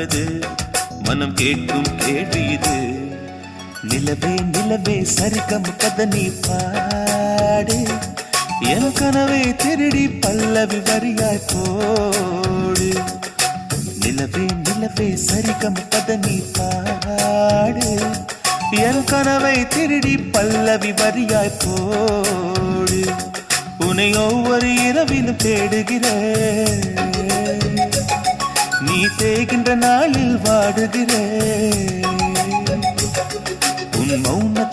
நல்லது மனம் கேட்கும் கேள்வி இது. நிலவே நிலவே சரிகம் கதை நீ பாடு, என் கனவை திருடி பல்லவி வரியாய் போடு. நிலவே நிலவே சரிகம் கதை நீ பாடு, என் கனவை திருடி பல்லவி வரியாய் போடு. உன்னை ஒவ்வொரு இரவிலும் தேடுகிறேன், நீ தேகின்ற நாளில் வாடுகிறேன். உன் மௌனத்தை